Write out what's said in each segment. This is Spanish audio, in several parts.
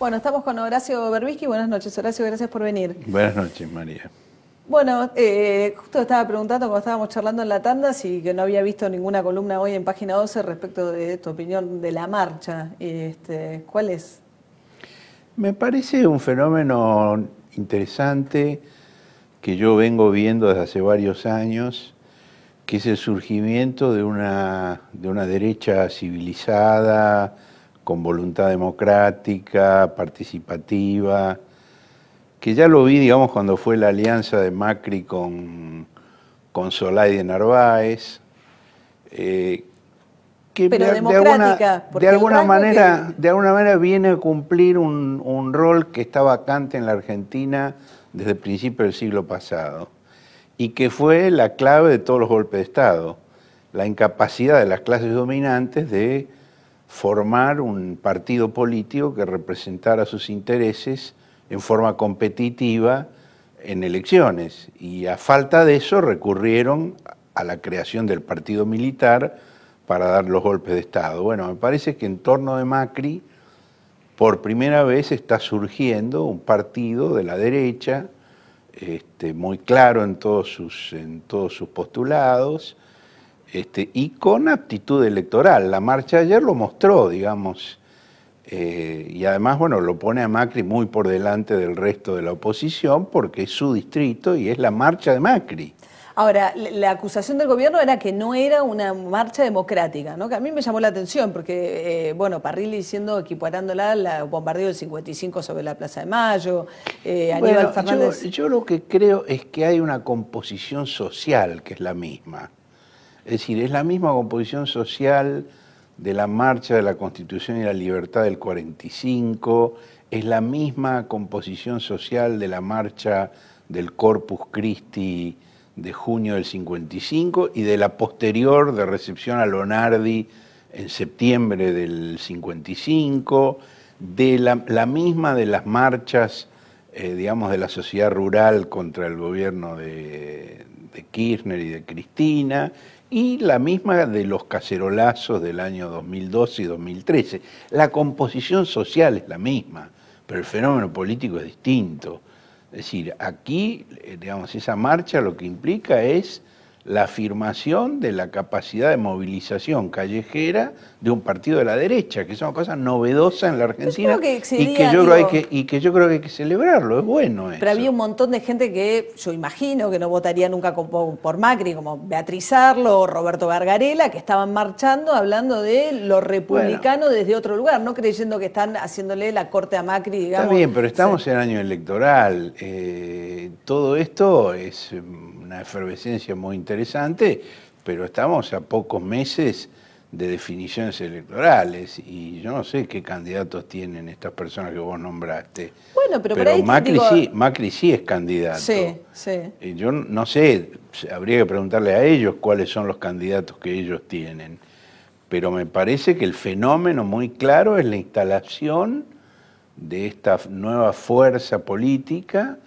Bueno, estamos con Horacio Berbisky. Buenas noches, Horacio, gracias por venir. Buenas noches, María. Bueno, justo estaba preguntando cuando estábamos charlando en la tanda si que no había visto ninguna columna hoy en Página 12 respecto de tu opinión de la marcha. ¿Cuál es? Me parece un fenómeno interesante que yo vengo viendo desde hace varios años, que es el surgimiento de una derecha civilizada, con voluntad democrática, participativa, que ya lo vi, digamos, cuando fue la alianza de Macri con Solá y de Narváez, que pero democrática, de alguna manera viene a cumplir un rol que está vacante en la Argentina desde el principio del siglo pasado, y que fue la clave de todos los golpes de Estado, la incapacidad de las clases dominantes de formar un partido político que representara sus intereses en forma competitiva en elecciones. Y a falta de eso recurrieron a la creación del partido militar para dar los golpes de Estado. Bueno, me parece que en torno de Macri, por primera vez está surgiendo un partido de la derecha, muy claro en todos sus postulados, y con aptitud electoral. La marcha de ayer lo mostró, digamos, y además, bueno, lo pone a Macri muy por delante del resto de la oposición porque es su distrito y es la marcha de Macri. Ahora, la acusación del gobierno era que no era una marcha democrática, ¿no? Que a mí me llamó la atención porque, bueno, Parrilli diciendo, equiparándola al bombardeo del 55 sobre la Plaza de Mayo, Aníbal Fernández... Yo lo que creo es que hay una composición social que es la misma. Es decir, es la misma composición social de la marcha de la Constitución y la Libertad del 45, es la misma composición social de la marcha del Corpus Christi de junio del 55 y de la posterior de recepción a Lonardi en septiembre del 55, de la misma de las marchas, digamos, de la sociedad rural contra el gobierno de Kirchner y de Cristina, y la misma de los cacerolazos del año 2012 y 2013. La composición social es la misma, pero el fenómeno político es distinto. Es decir, aquí, digamos, esa marcha lo que implica es la afirmación de la capacidad de movilización callejera de un partido de la derecha, que es una cosa novedosa en la Argentina y que yo creo que hay que celebrarlo, es bueno eso. Pero había un montón de gente que yo imagino que no votaría nunca por Macri, como Beatriz Arlo o Roberto Gargarella, que estaban marchando hablando de lo republicano desde otro lugar, no creyendo que están haciéndole la corte a Macri, digamos. Está bien, pero estamos en año electoral. Todo esto es una efervescencia muy interesante, pero estamos a pocos meses de definiciones electorales y yo no sé qué candidatos tienen estas personas que vos nombraste. Bueno, pero por ahí Macri sí es candidato. Sí, sí. Yo no sé, habría que preguntarle a ellos cuáles son los candidatos que ellos tienen, pero me parece que el fenómeno muy claro es la instalación de esta nueva fuerza política,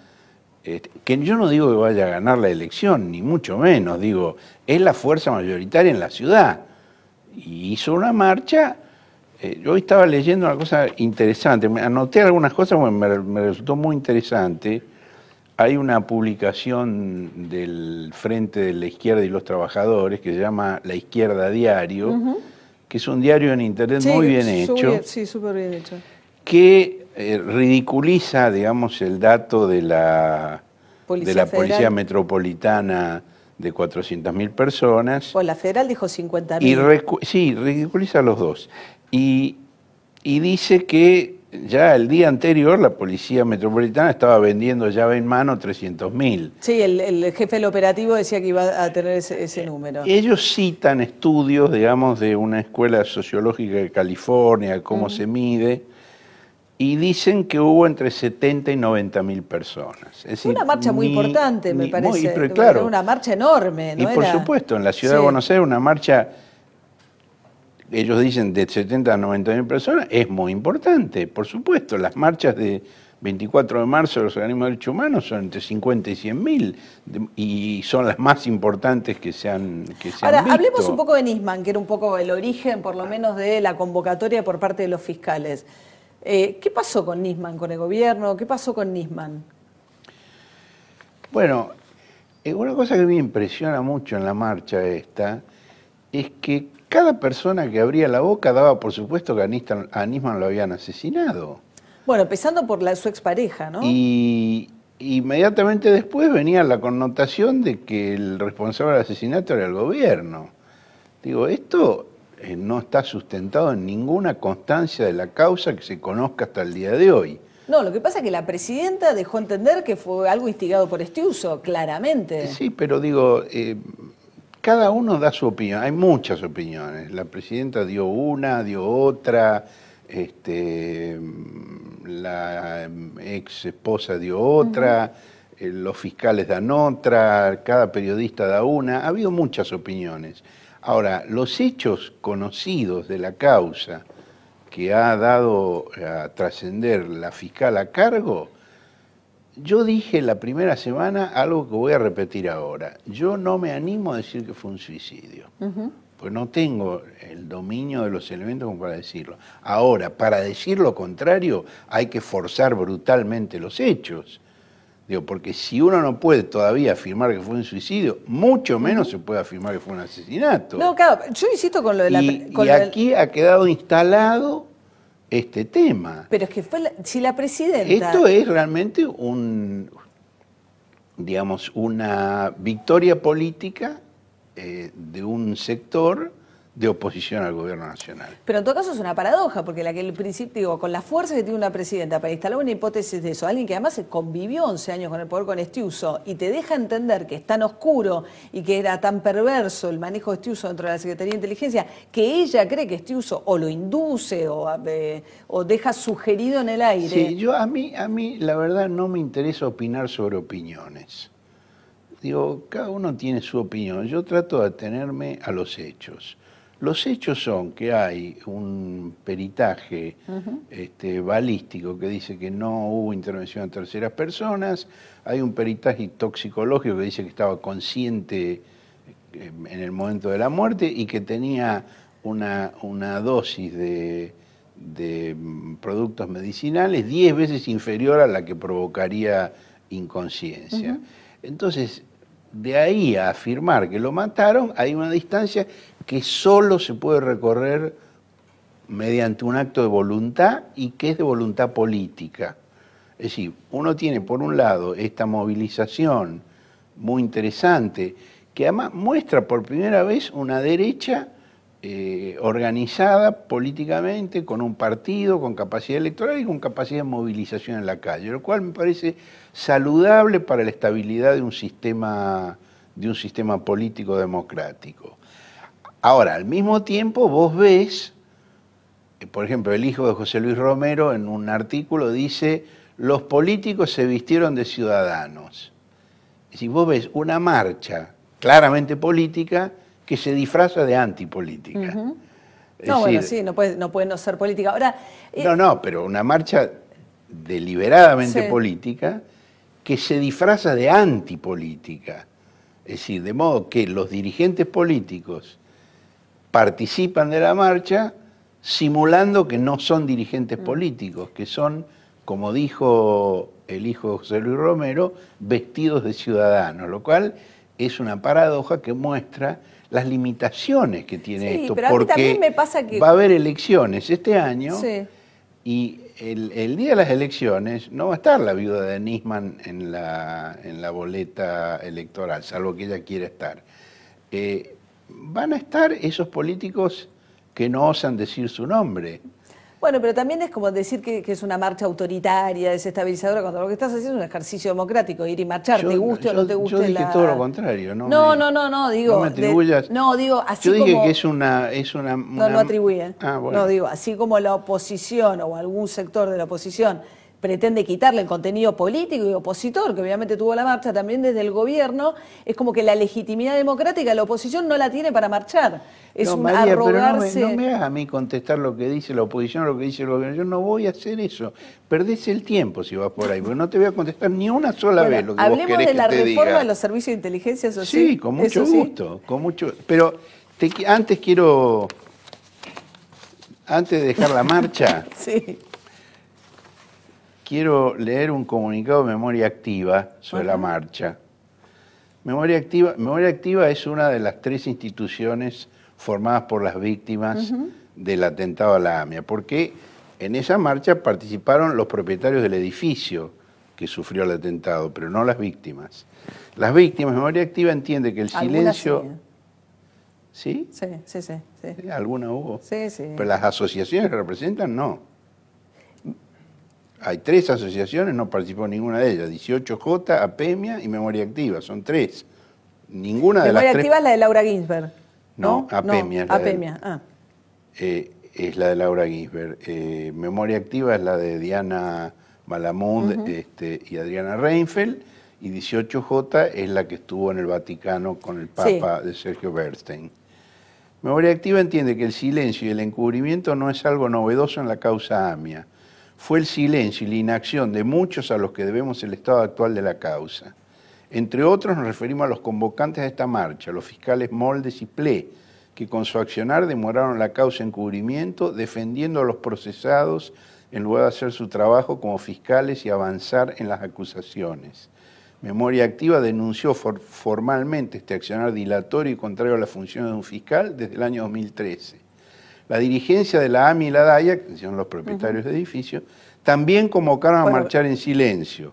que yo no digo que vaya a ganar la elección, ni mucho menos, digo, es la fuerza mayoritaria en la ciudad. Y hizo una marcha, yo hoy estaba leyendo una cosa interesante, anoté algunas cosas porque me resultó muy interesante. Hay una publicación del Frente de la Izquierda y los Trabajadores que se llama La Izquierda Diario, que es un diario en internet muy bien hecho. Sí, súper bien hecho. Que ridiculiza, digamos, el dato de la Policía Metropolitana de 400.000 personas. Pues la federal dijo 50.000. Sí, ridiculiza a los dos. Y dice que ya el día anterior la Policía Metropolitana estaba vendiendo llave en mano 300.000. Sí, el jefe del operativo decía que iba a tener ese número. Ellos citan estudios, digamos, de una escuela sociológica de California, de cómo se mide, y dicen que hubo entre 70 y 90.000 personas. Es decir, una marcha muy importante, me parece. Pero claro, era una marcha enorme, ¿no? Y por supuesto, en la ciudad de Buenos Aires una marcha, ellos dicen de 70 a 90.000 personas, es muy importante. Por supuesto, las marchas de 24 de marzo de los organismos de derechos humanos son entre 50 y 100.000 y son las más importantes que se han visto. Ahora, hablemos un poco de Nisman, que era un poco el origen, por lo menos, de la convocatoria por parte de los fiscales. ¿Qué pasó con Nisman, con el gobierno? ¿Qué pasó con Nisman? Bueno, una cosa que me impresiona mucho en la marcha esta es que cada persona que abría la boca daba por supuesto que a Nisman lo habían asesinado. Bueno, empezando por su expareja, ¿no? Y inmediatamente después venía la connotación de que el responsable del asesinato era el gobierno. Digo, esto no está sustentado en ninguna constancia de la causa que se conozca hasta el día de hoy. No, lo que pasa es que la presidenta dejó entender que fue algo instigado por Estiuso, claramente. Sí, pero digo, cada uno da su opinión, hay muchas opiniones. La presidenta dio una, dio otra, la ex esposa dio otra, los fiscales dan otra, cada periodista da una, ha habido muchas opiniones. Ahora, los hechos conocidos de la causa que ha dado a trascender la fiscal a cargo, yo dije la primera semana algo que voy a repetir ahora. Yo no me animo a decir que fue un suicidio, pues no tengo el dominio de los elementos como para decirlo. Ahora, para decir lo contrario, hay que forzar brutalmente los hechos. Digo, porque si uno no puede todavía afirmar que fue un suicidio, mucho menos se puede afirmar que fue un asesinato. No, claro, yo insisto con lo de la... Y aquí ha quedado instalado este tema. Pero es que si la presidenta... Esto es realmente digamos, una victoria política de un sector de oposición al gobierno nacional. Pero en todo caso es una paradoja, porque el principio, digo, con la fuerza que tiene una presidenta para instalar una hipótesis de eso, alguien que además convivió 11 años con el poder con Estiuso y te deja entender que es tan oscuro y que era tan perverso el manejo de Estiuso dentro de la Secretaría de Inteligencia, que ella cree que Estiuso o lo induce o deja sugerido en el aire. Sí, a mí la verdad no me interesa opinar sobre opiniones. Digo, cada uno tiene su opinión. Yo trato de atenerme a los hechos. Los hechos son que hay un peritaje balístico que dice que no hubo intervención de terceras personas, hay un peritaje toxicológico que dice que estaba consciente en el momento de la muerte y que tenía una dosis de productos medicinales 10 veces inferior a la que provocaría inconsciencia. Entonces, de ahí a afirmar que lo mataron, hay una distancia que solo se puede recorrer mediante un acto de voluntad y que es de voluntad política. Es decir, uno tiene por un lado esta movilización muy interesante que además muestra por primera vez una derecha organizada políticamente, con un partido, con capacidad electoral y con capacidad de movilización en la calle, lo cual me parece saludable para la estabilidad de un sistema político democrático. Ahora, al mismo tiempo vos ves, por ejemplo, el hijo de José Luis Romero en un artículo dice, los políticos se vistieron de ciudadanos. Es decir, vos ves una marcha claramente política que se disfraza de antipolítica. Bueno, sí, no puede no ser política. Ahora, no, pero una marcha deliberadamente política que se disfraza de antipolítica. Es decir, de modo que los dirigentes políticos participan de la marcha simulando que no son dirigentes políticos, que son, como dijo el hijo de José Luis Romero, vestidos de ciudadanos, lo cual es una paradoja que muestra las limitaciones que tiene esto, pero a mí también me pasa que va a haber elecciones este año y el día de las elecciones no va a estar la viuda de Nisman en la boleta electoral, salvo que ella quiera estar. Van a estar esos políticos que no osan decir su nombre. Bueno, pero también es como decir que es una marcha autoritaria, desestabilizadora, cuando lo que estás haciendo es un ejercicio democrático, ir y marchar, te guste o no te guste. Yo dije todo lo contrario. No, digo... No me atribuyas... digo, así yo dije como... que es una No atribuye. Bueno. No, digo, así como la oposición o algún sector de la oposición pretende quitarle el contenido político y opositor, que obviamente tuvo la marcha, también desde el gobierno, es como que la legitimidad democrática de la oposición no la tiene para marchar. Es un María, arrogarse... pero no me hagas a mí contestar lo que dice la oposición o lo que dice el gobierno. Yo no voy a hacer eso. Perdés el tiempo si vas por ahí, porque no te voy a contestar ni una sola vez lo que vos querés que te diga. Hablemos de la reforma de los servicios de inteligencia, eso sí. Sí, con mucho gusto, con mucho... Pero antes de dejar la marcha... Sí. quiero leer un comunicado de Memoria Activa sobre la marcha. Memoria Activa es una de las 3 instituciones formadas por las víctimas del atentado a la AMIA, porque en esa marcha participaron los propietarios del edificio que sufrió el atentado, pero no las víctimas. Las víctimas, Memoria Activa entiende que el silencio... ¿Sí? Sí, sí, sí. ¿Sí? ¿Alguna hubo? Sí, sí. Pero las asociaciones que representan, no. Hay 3 asociaciones, no participó ninguna de ellas. 18J, APEMIA y Memoria Activa, son 3. Ninguna de las 3... Memoria Activa es la de Laura Ginsberg. No, APEMIA. No, APEMIA, es la de Laura Ginsberg. Memoria Activa es la de Diana Malamud y Adriana Reinfeldt, y 18J es la que estuvo en el Vaticano con el Papa de Sergio Bernstein. Memoria Activa entiende que el silencio y el encubrimiento no es algo novedoso en la causa AMIA. Fue el silencio y la inacción de muchos a los que debemos el estado actual de la causa. Entre otros nos referimos a los convocantes de esta marcha, los fiscales Moldes y Ple, que con su accionar demoraron la causa en encubrimiento, defendiendo a los procesados en lugar de hacer su trabajo como fiscales y avanzar en las acusaciones. Memoria Activa denunció formalmente este accionar dilatorio y contrario a las funciones de un fiscal desde el año 2013. La dirigencia de la AMI y la DAIA, que son los propietarios del edificio, también convocaron a marchar en silencio.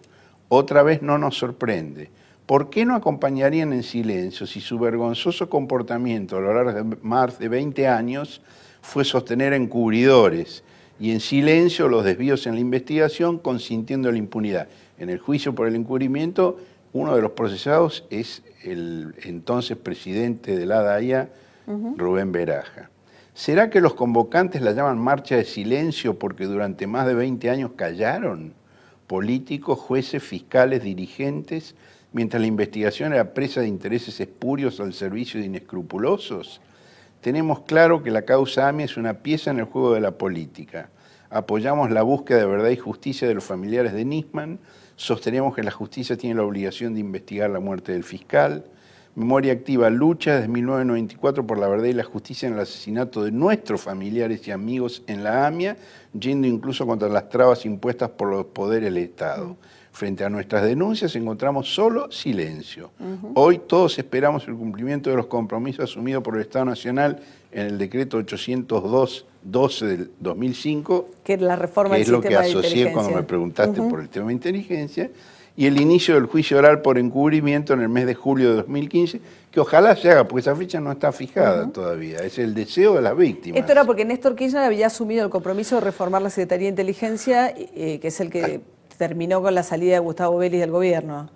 Otra vez no nos sorprende. ¿Por qué no acompañarían en silencio si su vergonzoso comportamiento a lo largo de más de 20 años fue sostener encubridores y en silencio los desvíos en la investigación, consintiendo la impunidad? En el juicio por el encubrimiento, uno de los procesados es el entonces presidente de la DAIA, Rubén Beraja. ¿Será que los convocantes la llaman marcha de silencio porque durante más de 20 años callaron? Políticos, jueces, fiscales, dirigentes, mientras la investigación era presa de intereses espurios al servicio de inescrupulosos. Tenemos claro que la causa AMIA es una pieza en el juego de la política. Apoyamos la búsqueda de verdad y justicia de los familiares de Nisman, sostenemos que la justicia tiene la obligación de investigar la muerte del fiscal. Memoria Activa lucha desde 1994 por la verdad y la justicia en el asesinato de nuestros familiares y amigos en la AMIA, yendo incluso contra las trabas impuestas por los poderes del Estado. Frente a nuestras denuncias encontramos solo silencio. Hoy todos esperamos el cumplimiento de los compromisos asumidos por el Estado Nacional en el decreto 802-12 del 2005, que es la reforma del sistema de inteligencia. Que es lo que asocié cuando me preguntaste por el tema de inteligencia, y el inicio del juicio oral por encubrimiento en el mes de julio de 2015, que ojalá se haga, porque esa fecha no está fijada todavía, es el deseo de las víctimas. Esto era porque Néstor Kirchner había asumido el compromiso de reformar la Secretaría de Inteligencia, que es el que terminó con la salida de Gustavo Vélez del gobierno.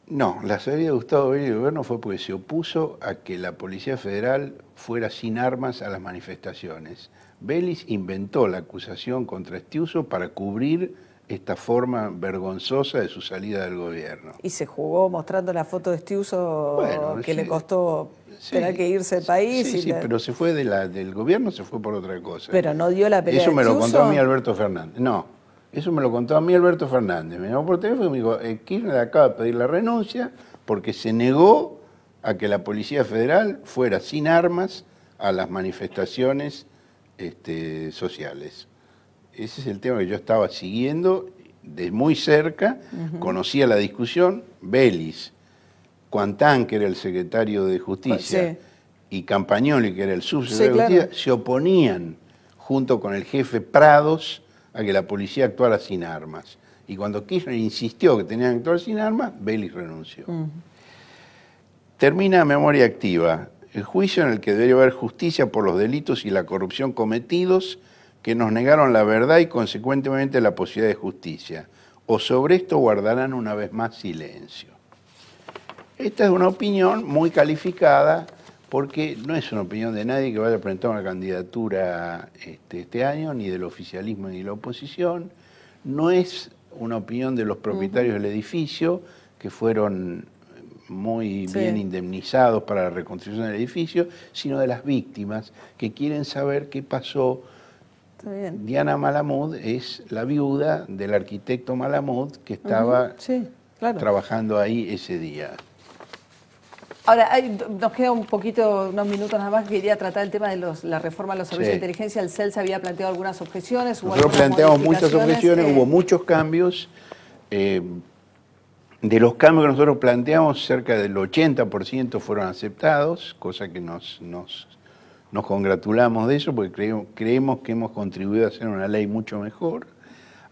No, la salida de Gustavo Vélez del gobierno fue porque se opuso a que la Policía Federal fuera sin armas a las manifestaciones. Vélez inventó la acusación contra Estiuso para cubrir esta forma vergonzosa de su salida del gobierno. Y se jugó mostrando la foto de Estiuso, que le costó tener que irse del país. Sí, pero se fue del gobierno, se fue por otra cosa. Pero no dio la pelea. Eso me lo contó a mí Alberto Fernández. No, eso me lo contó a mí Alberto Fernández. Me llamó por teléfono y me dijo, Kirchner acaba de pedir la renuncia porque se negó a que la Policía Federal fuera sin armas a las manifestaciones sociales. Ese es el tema que yo estaba siguiendo de muy cerca, conocía la discusión. Vélez, Cuantán, que era el secretario de Justicia, y Campagnoli, que era el subsecretario de Justicia, se oponían, junto con el jefe Prados, a que la policía actuara sin armas. Y cuando Kirchner insistió que tenían que actuar sin armas, Vélez renunció. Termina Memoria Activa, el juicio en el que debería haber justicia por los delitos y la corrupción cometidos que nos negaron la verdad y consecuentemente la posibilidad de justicia. O sobre esto guardarán una vez más silencio. Esta es una opinión muy calificada porque no es una opinión de nadie que vaya a presentar una candidatura este año, ni del oficialismo ni de la oposición. No es una opinión de los propietarios del edificio, que fueron muy bien indemnizados para la reconstrucción del edificio, sino de las víctimas que quieren saber qué pasó. Diana Malamud es la viuda del arquitecto Malamud que estaba trabajando ahí ese día. Ahora, nos queda un poquito, unos minutos nada más, que quería tratar el tema de la reforma de los servicios de inteligencia. El CELS había planteado algunas objeciones. Nosotros planteamos muchas objeciones, hubo muchos cambios. De los cambios que nosotros planteamos, cerca del 80% fueron aceptados, cosa que nos congratulamos de eso, porque creemos que hemos contribuido a hacer una ley mucho mejor.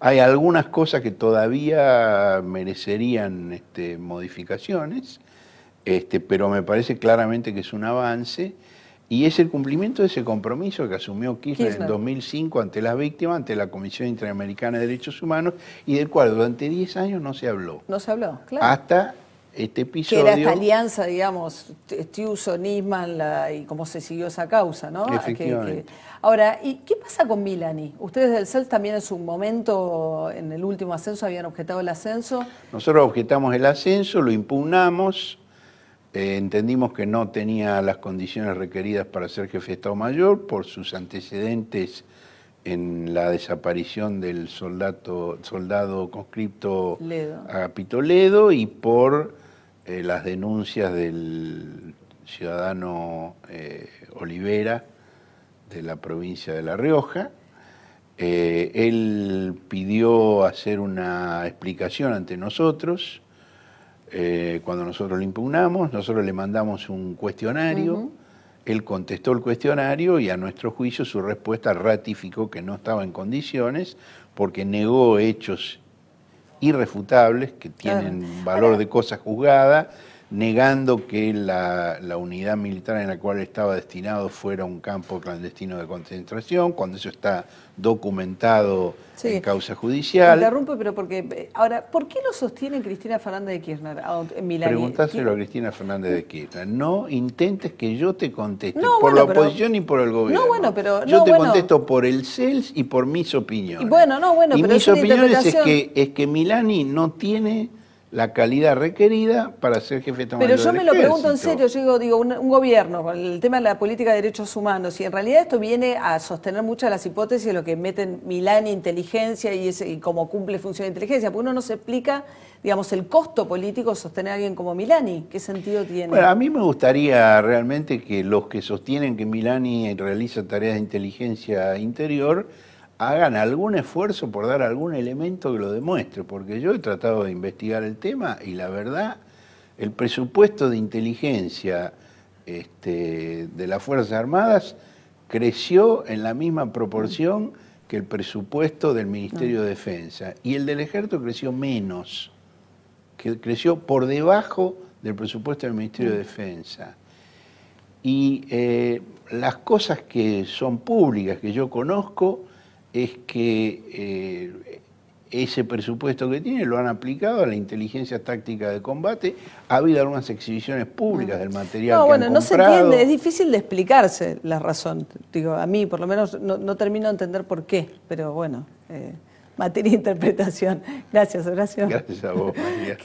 Hay algunas cosas que todavía merecerían modificaciones, pero me parece claramente que es un avance, y es el cumplimiento de ese compromiso que asumió Kirchner en 2005 ante las víctimas, ante la Comisión Interamericana de Derechos Humanos, y del cual durante 10 años no se habló. No se habló, claro. Hasta este episodio. Que era esta alianza, digamos, Tiuso, Nisman, y cómo se siguió esa causa, ¿no? Efectivamente. Ahora, ¿y qué pasa con Milani? Ustedes del CELS también en su momento, en el último ascenso, habían objetado el ascenso. Nosotros objetamos el ascenso, lo impugnamos, entendimos que no tenía las condiciones requeridas para ser jefe de Estado Mayor por sus antecedentes en la desaparición del soldado conscripto Agapito Ledo y por las denuncias del ciudadano Olivera de la provincia de La Rioja. Él pidió hacer una explicación ante nosotros cuando nosotros lo impugnamos. Nosotros le mandamos un cuestionario, él contestó el cuestionario y a nuestro juicio su respuesta ratificó que no estaba en condiciones porque negó hechos irrefutables que tienen valor de cosa juzgada, negando que la unidad militar en la cual estaba destinado fuera un campo clandestino de concentración, cuando eso está documentado en causa judicial. Interrumpo, pero porque ahora, ¿por qué lo sostiene Cristina Fernández de Kirchner? Preguntáselo a Cristina Fernández de Kirchner. No intentes que yo te conteste por la oposición ni por el gobierno. Yo te contesto por el CELS y por mis opiniones. Y mis opiniones es que Milani no tiene la calidad requerida para ser jefe de Estado Mayor del Ejército. Pero yo me lo pregunto en serio, yo digo, un gobierno, con el tema de la política de derechos humanos, y en realidad esto viene a sostener muchas de las hipótesis de lo que meten Milani, inteligencia y cómo cumple función de inteligencia, porque uno no se explica, digamos, el costo político de sostener a alguien como Milani. ¿Qué sentido tiene? Bueno, a mí me gustaría realmente que los que sostienen que Milani realiza tareas de inteligencia interior hagan algún esfuerzo por dar algún elemento que lo demuestre, porque yo he tratado de investigar el tema y la verdad, el presupuesto de inteligencia de las Fuerzas Armadas creció en la misma proporción que el presupuesto del Ministerio de Defensa, y el del Ejército creció menos, que creció por debajo del presupuesto del Ministerio de Defensa. Y las cosas que son públicas, que yo conozco, es que ese presupuesto que tiene lo han aplicado a la inteligencia táctica de combate. Ha habido algunas exhibiciones públicas del material que han comprado. No se entiende, es difícil de explicarse la razón. Digo, a mí por lo menos no termino de entender por qué, pero bueno, materia de interpretación. Gracias, Horacio. Gracias a vos, María.